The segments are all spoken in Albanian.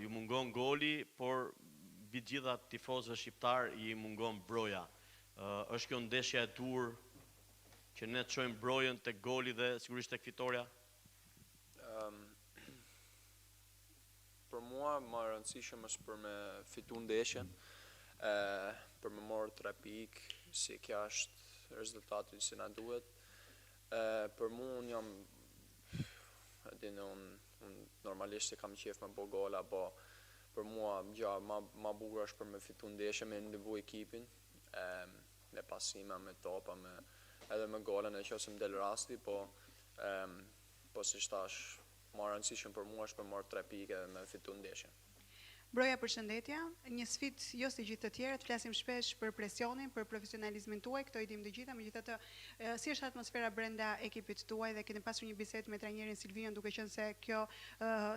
ju mungon goli, por mbi gjitha tifozëve shqiptar i mungon broja. Është kjo ndeshja e dur që ne të çojmë brojën tek goli dhe sigurisht tek fitoria? Për mua më e rëndësishme është për me fitu ndeshjen, për me marrë 3 pikë, si kja është rezultati që na duhet. Për mua unë jam, unë normalisht kam qef me bo gola, po për mua gjë ma bukur është për me fitu ndeshjen, me ndihmu ekipin, me pasime, me topa, edhe me gola në qoftë se më del rasti, po si thash, më e rëndësishme për mua është për marrë 3 pikë edhe me fitu ndeshjen. Broja, përshëndetje. Një sfidë jo si gjithë të tjerët, flasim shpesh për presionin, për profesionalizmin tuaj, këto i dim të gjitha, megjithatë si është atmosfera brenda ekipit tuaj dhe keni pasur një bisedë me trajnerin Silvion, duke qenë se kjo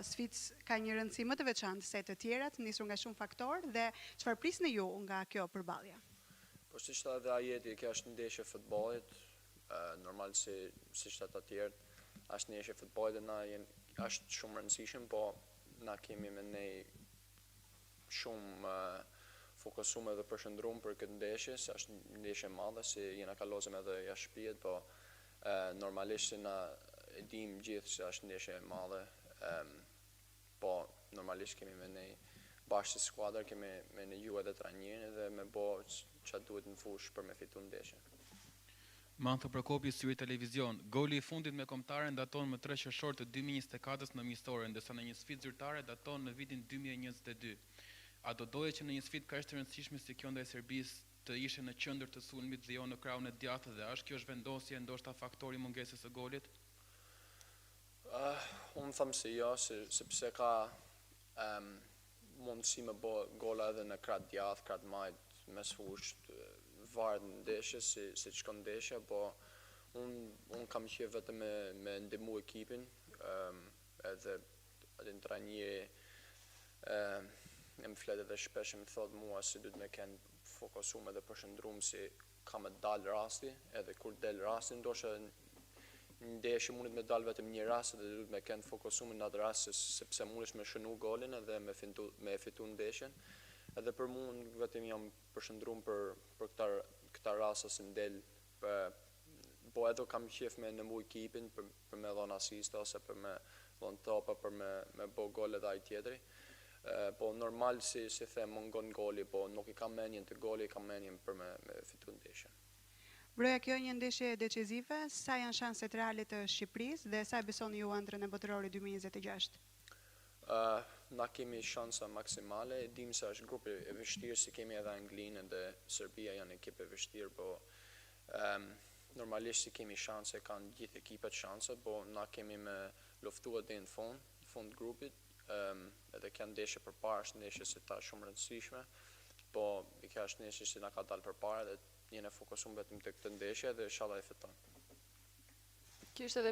sfidë ka një rëndësi më të veçantë se të tjerat, nisur nga shumë faktorë dhe çfarë prisni ju nga kjo përballje? Po siç tha edhe Ajeti, kjo është ndeshje futbollit, normal siç tha të tjerë, është ndeshje futbollit dhe na është shumë rëndësishëm, po na kemi me nej shumë fokusuar edhe përshëndruar për këtë ndeshje, se është ndeshje e madhe, si jena kalozëm edhe jashtë shtëpisë, po normalisht na e dim gjithë se është ndeshje e madhe, po normalisht kemi me nej bashkë si skuadër, kemi me neju edhe trajnerin dhe me bo çfarë duhet në fushë për me fitu ndeshjen. Mantho Prokopi, Syri Televizion. Goli i fundit me kombëtaren daton më 3 qershor të 2024 në Mjistore, ndërsa në një sfidë zyrtare daton në vitin 2022. A do doje që në një sfidë kaq të rëndësishme si kjo ndaj Serbisë të ishe në qendër të sulmit dhe jo në krahun e djathtë, dhe është kjo zhvendosje ndoshta faktori mungesës së golit? Unë them se jo, sepse ka mundësi me bë gola edhe në krah djathtë, krah majt, mes fushë, varet në ndeshje, si shkon ndeshja, po unë kam qef vetëm me ndihmu ekipin, edhe në trajneri më flet edhe shpesh më thot mua se duhet me kenë fokusuar edhe përshëndruar si ka me dal rasti, edhe kur del rasti, ndoshta në ndeshje mundet me dal vetëm një rast dhe duhet me kenë fokusuar në atë rast, sepse mundesh me shënu golin edhe me fitu ndeshjen. Edhe për mua vetëm jam përshëndruar për këta raste që ndel, po edhe kam qef me ndihmu ekipin për me dhënë asiste ose për me dhënë topa për me bo gol edhe ai tjetri. Po normal si them mungon goli, po nuk i kam menjen të goli, i kam menjen për me fitu ndeshjen. Broja, kjo një ndeshje decizive, sa janë shanset reale të Shqipërisë dhe sa besoni ju ëndrrën e botërorit 2026? Na kemi shansa maksimale, dim se është grupi e vështirë, si kemi edhe Anglinë dhe Serbia janë ekip e vështirë, po normalisht si kemi shanse, kanë gjithë ekipet shanse, po na kemi me luftu edhe në fund grupit, edhe kjo ndeshje përpara është ndeshje që ta shumë rëndësishme, po kjo është ndeshje që na ka dalë përpara dhe jene fokusuar vetëm te këtë ndeshje dhe inshallah e fiton. Kishte edhe